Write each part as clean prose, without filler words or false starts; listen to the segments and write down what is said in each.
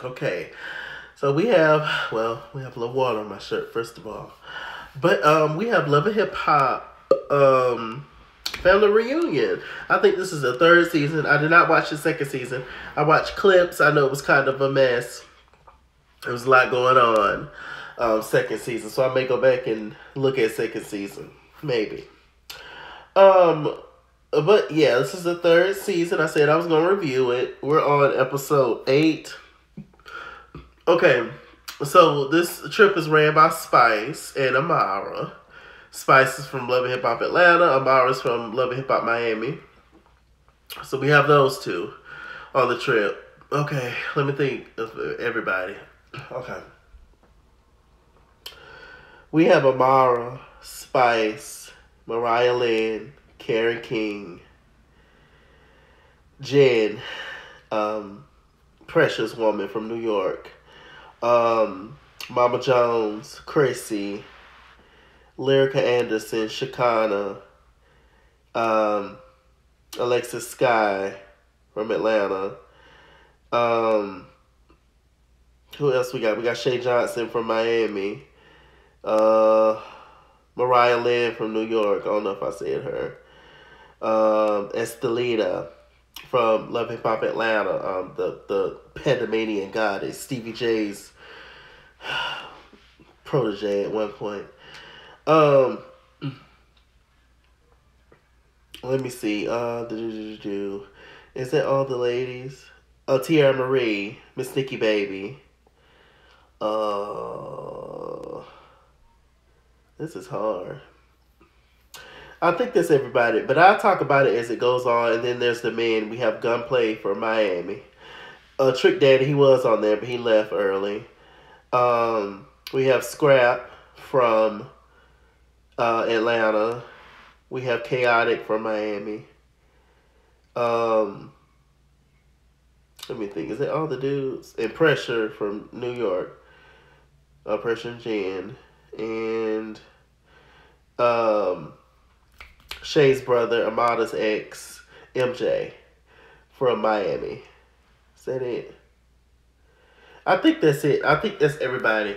Okay. So we have, well, we have a little water on my shirt, first of all. But we have Love and Hip Hop family reunion. I think this is the third season. I did not watch the second season. I watched clips. I know it was kind of a mess. There was a lot going on second season. So I may go back and look at second season. Maybe. Um, but yeah, this is the third season. I said I was going to review it. We're on episode 8. Okay, so this trip is ran by Spice and Amara. Spice is from Love and Hip Hop Atlanta. Amara is from Love and Hip Hop Miami. So we have those two on the trip. Okay, let me think of everybody. Okay. We have Amara, Spice, Mariah Lynn, Carrie King, Jen, Precious Woman from New York, Mama Jones, Chrissy, Lyrica Anderson, Shekinah, Alexis Sky from Atlanta. Who else we got? We got Shay Johnson from Miami. Mariah Lynn from New York. I don't know if I said her. Estelita from Love Hip Hop Atlanta. The Pandemanian goddess, Stevie J's protege at one point. Let me see. Is that all the ladies? Tierra Marie, Miss Nikki Baby. This is hard. I think that's everybody, but I'll talk about it as it goes on. And then there's the men. We have Gunplay for Miami. Trick Daddy, he was on there, but he left early. We have Scrap from Atlanta. We have Khaotic from Miami. Let me think. Is it all the dudes? And Pressure from New York. Pressure and Jen. And Shay's brother, Amada's ex, MJ from Miami. Is that it? I think that's it. I think that's everybody.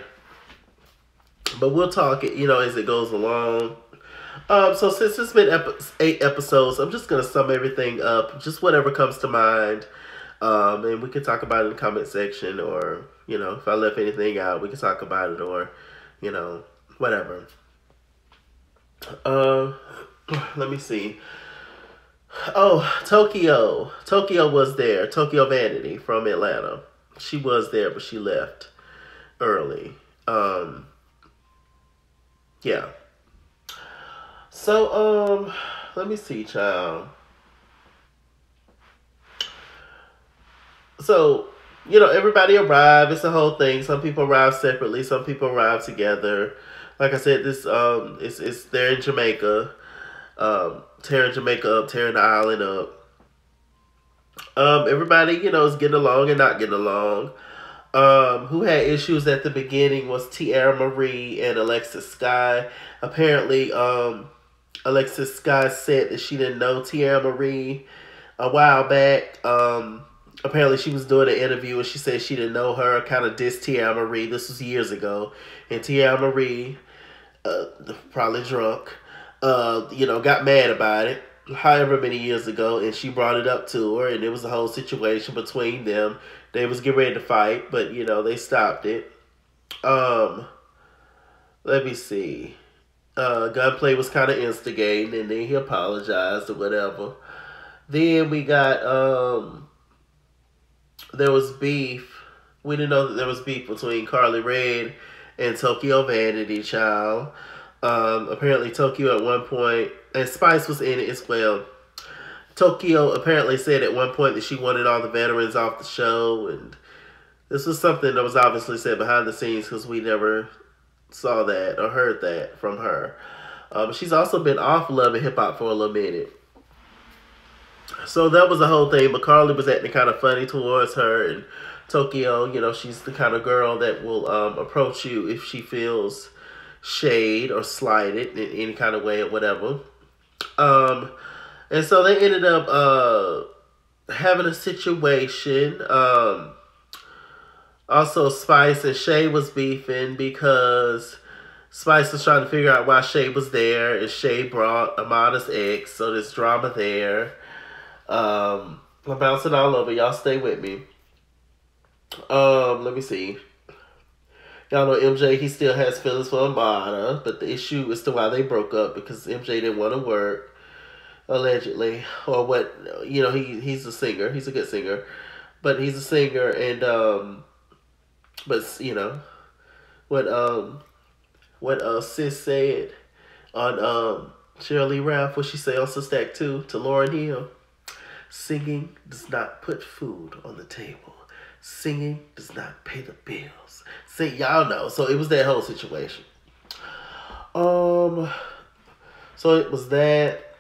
But we'll talk it, as it goes along. So since it's been 8 episodes, I'm just going to sum everything up. Just whatever comes to mind. And we can talk about it in the comment section. Or, if I left anything out, we can talk about it. Or, whatever. Let me see. Oh, Tokyo. Tokyo was there. Tokyo Vanity from Atlanta. She was there, but she left early. Yeah. So, let me see, child. So, everybody arrived. It's a whole thing. Some people arrive separately. Some people arrive together. Like I said, this it's they're in Jamaica. Tearing Jamaica up, tearing the island up. Everybody, is getting along and not getting along. Who had issues at the beginning was Tierra Marie and Alexis Sky. Apparently, Alexis Sky said that she didn't know Tierra Marie a while back. Apparently she was doing an interview and she said she didn't know her, kind of dissed Tierra Marie. This was years ago. And Tierra Marie, probably drunk, got mad about it however many years ago, and she brought it up to her, and it was a whole situation between them. They was getting ready to fight, but, they stopped it. Let me see. Gunplay was kind of instigating, and then he apologized or whatever. Then we got, there was beef. We didn't know that there was beef between Carly Red and Tokyo Vanity, child. Apparently Tokyo at one point, and Spice was in it as well. Tokyo apparently said at one point that she wanted all the veterans off the show, and this was something that was obviously said behind the scenes because we never saw that or heard that from her. She's also been off Love and Hip Hop for a little minute. So that was the whole thing, but Carly was acting kind of funny towards her, and Tokyo, she's the kind of girl that will approach you if she feels shade or slighted in any kind of way or whatever. And so they ended up having a situation. Also, Spice and Shay was beefing because Spice was trying to figure out why Shay was there, and Shay brought Amada's ex, so there's drama there. I'm bouncing all over. Y'all stay with me. Let me see. Y'all know MJ, he still has feelings for Amada, but the issue as to why they broke up because MJ didn't want to work, allegedly, or what, he's a singer. He's a good singer, but he's a singer, and, but, what Sis said on, Shirley Ralph, what she say on Stack 2 to Lauryn Hill, singing does not put food on the table. Singing does not pay the bills. See, y'all know. So it was that whole situation. So it was that.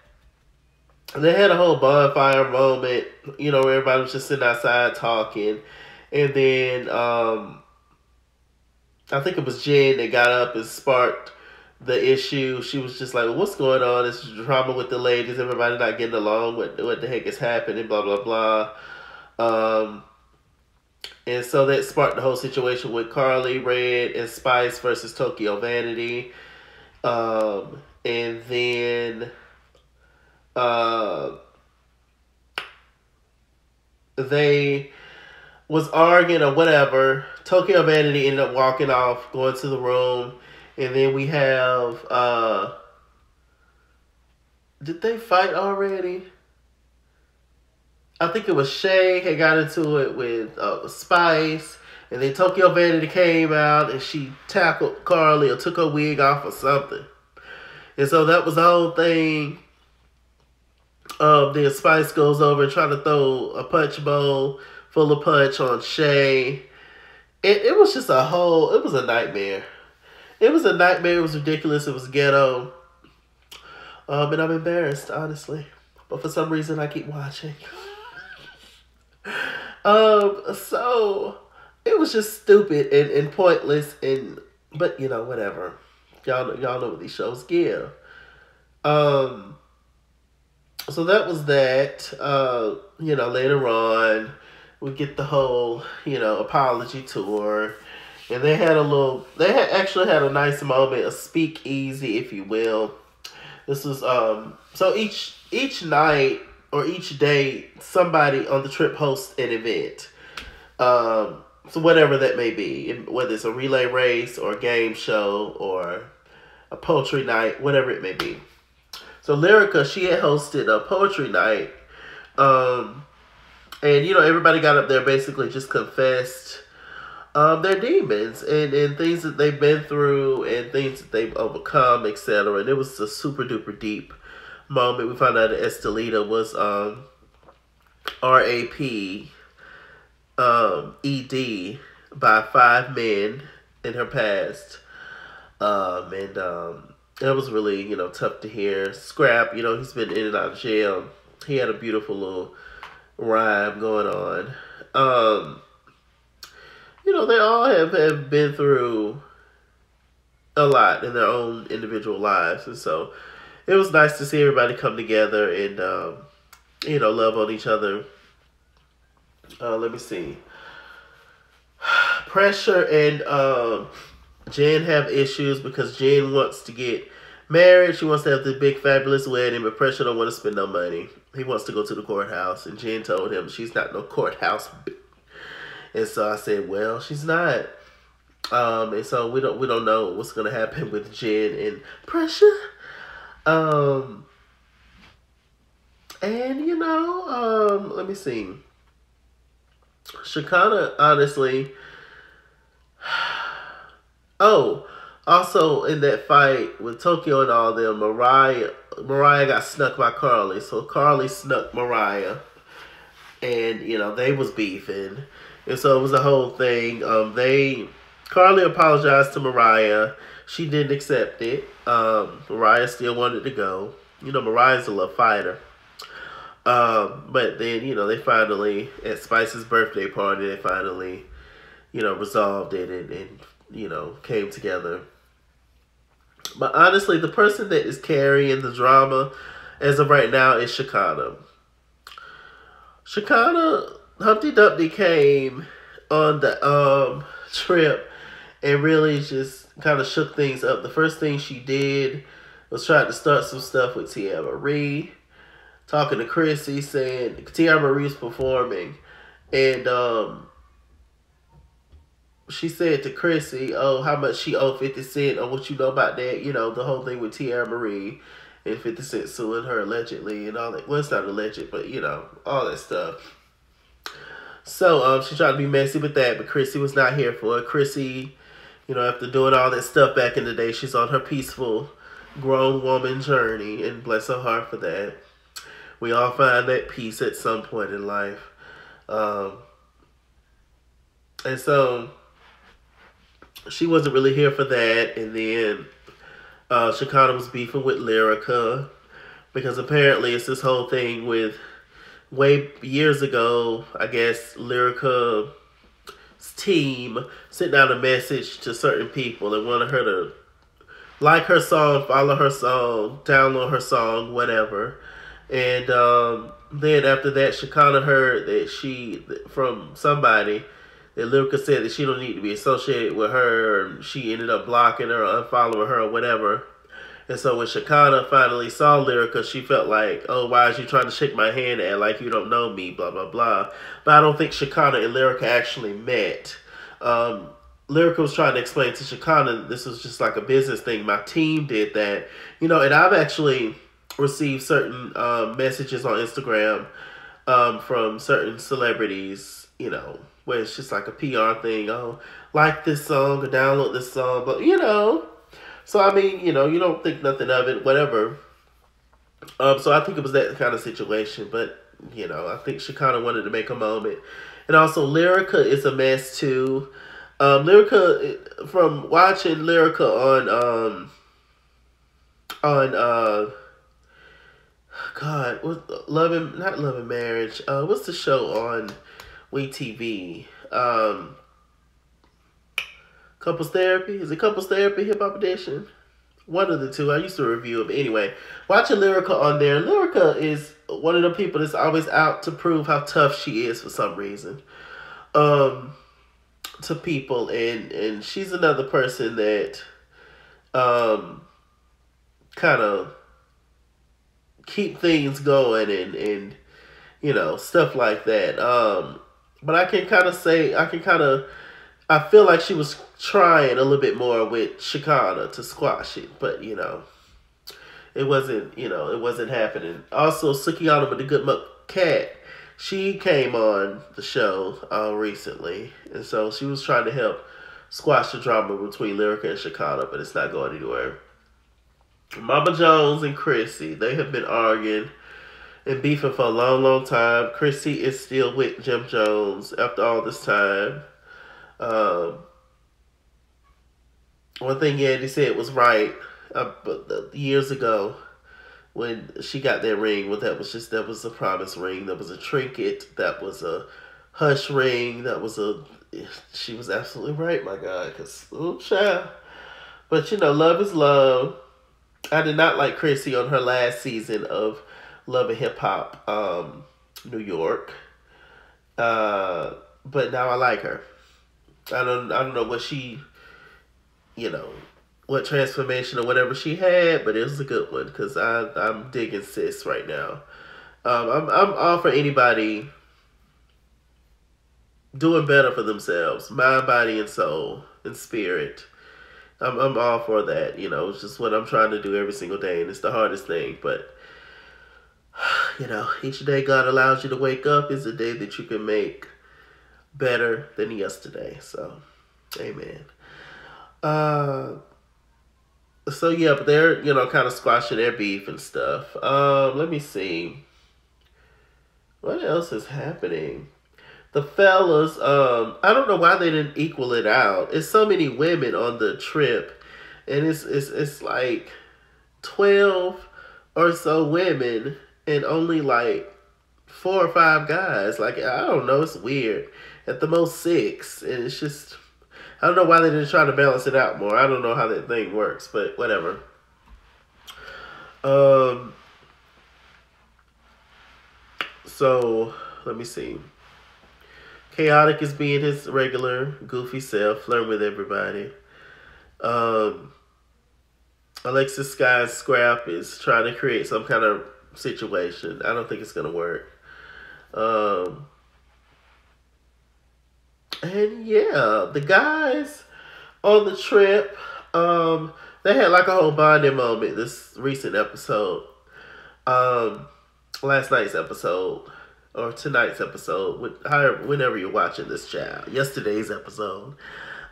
They had a whole bonfire moment, where everybody was just sitting outside talking. And then I think it was Jen that got up and sparked the issue. She was just like, well, what's going on? This drama with the ladies, everybody not getting along, what the heck is happening, blah, blah, blah. And so that sparked the whole situation with Carly Red and Spice versus Tokyo Vanity. And then they was arguing or whatever. Tokyo Vanity ended up walking off, going to the room. And then we have, did they fight already? I think it was Shay had got into it with Spice, and then Tokyo Vanity came out and she tackled Carly or took her wig off or something. And so that was the whole thing. Then Spice goes over and tries to throw a punch bowl full of punch on Shay. It was just it was a nightmare. It was a nightmare. It was ridiculous. It was ghetto. And I'm embarrassed, honestly. But for some reason, I keep watching. So it was just stupid and pointless but whatever. Y'all know what these shows give. So that was that. Later on we get the whole, apology tour. And they actually had a nice moment, a speakeasy, if you will. This was so each night or each day, somebody on the trip hosts an event. So whatever that may be, whether it's a relay race or a game show or a poetry night, whatever it may be. So Lyrica, she had hosted a poetry night. And, everybody got up there, basically just confessed their demons and things that they've been through and things that they've overcome, etc. And it was a super duper deep moment. We found out that Estelita was RAP ED by 5 men in her past. It was really, tough to hear. Scrap, he's been in and out of jail. He had a beautiful little rhyme going on. They all have been through a lot in their own individual lives. And so it was nice to see everybody come together and, love on each other. Let me see. Pressure and Jen have issues because Jen wants to get married. She wants to have the big fabulous wedding, but Pressure don't want to spend no money. He wants to go to the courthouse, and Jen told him she's not no courthouse. And so I said, well, she's not. And so we don't know what's gonna happen with Jen and Pressure. Let me see. Shekinah, honestly. Oh, also in that fight with Tokyo and all them, Mariah got snuck by Carly. So Carly snuck Mariah. And, they was beefing. And so it was a whole thing. Carly apologized to Mariah. She didn't accept it. Mariah still wanted to go. Mariah's a little fighter. But then, they finally, at Spice's birthday party, they finally, resolved it and came together. But honestly, the person that is carrying the drama as of right now is Shekinah. Shekinah, Humpty Dumpty came on the trip and really just kind of shook things up. The first thing she did was try to start some stuff with Tia Marie, talking to Chrissy, saying Tia Marie's performing, and she said to Chrissy, "Oh, how much she owed 50 Cent, or what you know about that? You know, the whole thing with Tia Marie and 50 Cent suing her allegedly and all that. Well, it's not alleged, but you know, all that stuff." So she tried to be messy with that, but Chrissy was not here for it. Chrissy, you know, after doing all that stuff back in the day, she's on her peaceful grown woman journey, and bless her heart for that. We all find that peace at some point in life. And so she wasn't really here for that. And then Shekinah was beefing with Lyrica because apparently it's this whole thing with way years ago, I guess Lyrica's team sent out a message to certain people and wanted her to like her song, follow her song, download her song, whatever. And then after that, Shekinah heard that from somebody, that Lyrica said that she don't need to be associated with her, and she ended up blocking her or unfollowing her or whatever. And so when Shekinah finally saw Lyrica, she felt like, oh, why is you trying to shake my hand and like you don't know me, blah, blah, blah. But I don't think Shekinah and Lyrica actually met. Lyrica was trying to explain to Shekinah this was just like a business thing. My team did that. You know, and I've actually received certain messages on Instagram from certain celebrities, you know, where it's just like a PR thing. Oh, like this song or download this song. But, you know, so, I mean, you know, you don't think nothing of it, whatever. So I think it was that kind of situation. But, you know, I think she kind of wanted to make a moment. And also, Lyrica is a mess, too. Lyrica, from watching Lyrica on God, not Love and Marriage. What's the show on WeTV? Couples Therapy? Is it Couples Therapy, Hip Hop Edition? One of the two. I used to review them. Anyway, watching Lyrica on there. Lyrica is one of the people that's always out to prove how tough she is for some reason. To people. And she's another person that kind of keep things going and you know, stuff like that. But I feel like she was trying a little bit more with Shekinah to squash it, but you know, it wasn't happening. Also, Sukihana with the Good Muck Cat, she came on the show recently, and so she was trying to help squash the drama between Lyrica and Shekinah, but it's not going anywhere. Mama Jones and Chrissy, they have been arguing and beefing for a long, long time. Chrissy is still with Jim Jones after all this time. One thing Yandy said was right, but years ago when she got that ring, well, that was a promise ring, that was a trinket, that was a hush ring, she was absolutely right, my God, because, oh, child. But, you know, love is love. I did not like Chrissy on her last season of Love and Hip Hop New York. But now I like her. I don't know what she, you know, what transformation or whatever she had, but it was a good one because I'm digging sis right now. I'm all for anybody doing better for themselves, mind, body, and soul, and spirit. I'm all for that. You know, it's just what I'm trying to do every single day, and it's the hardest thing. But you know, each day God allows you to wake up is a day that you can make better than yesterday. So, amen. So yeah, but they're, you know, kind of squashing their beef and stuff. Let me see. What else is happening? The fellas, I don't know why they didn't equal it out. It's so many women on the trip, and it's like 12 or so women and only like 4 or 5 guys. Like, I don't know, it's weird. At the most 6, and it's just, I don't know why they didn't try to balance it out more. I don't know how that thing works, but whatever. So let me see. Khaotic is being his regular goofy self, flirting with everybody. Alexis Sky's scrap is trying to create some kind of situation. I don't think it's gonna work. And yeah, the guys on the trip, they had like a whole bonding moment this recent episode. Last night's episode or tonight's episode, whenever you're watching this, child. Yesterday's episode.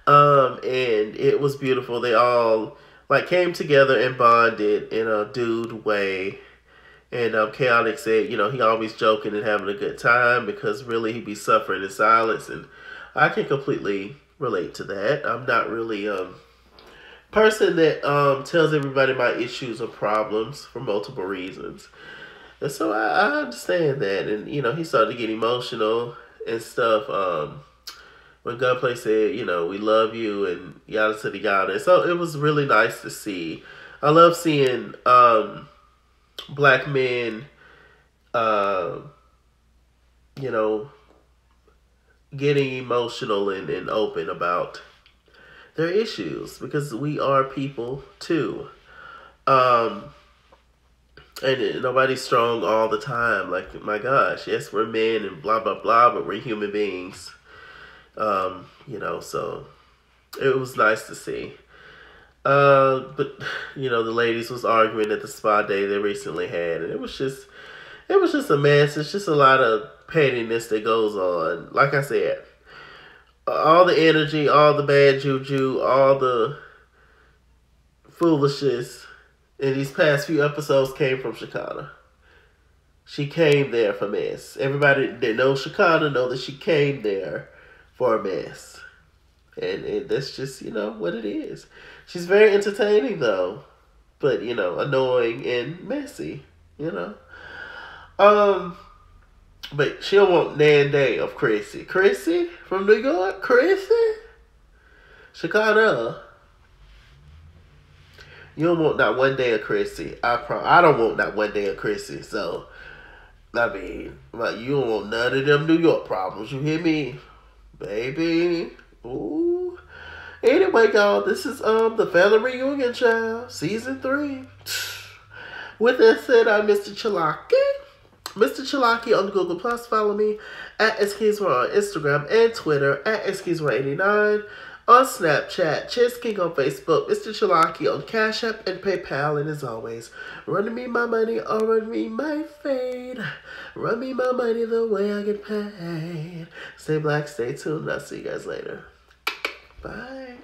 And it was beautiful. They all like came together and bonded in a dude way. And Khaotic said, you know, he always joking and having a good time because really he be suffering in silence. And I can completely relate to that. I'm not really person that tells everybody my issues or problems for multiple reasons. And so I understand that. And, you know, he started to get emotional and stuff. When Gunplay said, you know, we love you and yada yada yada. So it was really nice to see. I love seeing black men, you know, getting emotional and open about their issues because we are people too. And nobody's strong all the time. Like, my gosh, yes, we're men and blah, blah, blah, but we're human beings. You know, so it was nice to see. But, you know, the ladies was arguing at the spa day they recently had, and it was just a mess. It's just a lot of pettiness that goes on. Like I said, all the energy, all the bad juju, all the foolishness in these past few episodes came from Shekinah. She came there for mess. Everybody that knows Shekinah know that she came there for a mess. And that's just, you know, what it is. She's very entertaining, though. But, you know, annoying and messy, you know. But she'll want Nan Day of Chrissy. Chrissy from New York? Chrissy? Shekinah. You don't want not one day of Chrissy. I don't want not one day of Chrissy. So, I mean, like, you don't want none of them New York problems. You hear me? Baby. Ooh. Anyway, y'all, this is the family reunion, child. Season 3. With that said, I'm MrChalaki. MrChalaki on Google+. Follow me at Eskizra on Instagram and Twitter at Eskizra89. On Snapchat, Chess King on Facebook, MrChalaki on Cash App and PayPal, and as always, run me my money or run me my fade. Run me my money the way I get paid. Stay black, stay tuned, I'll see you guys later. Bye.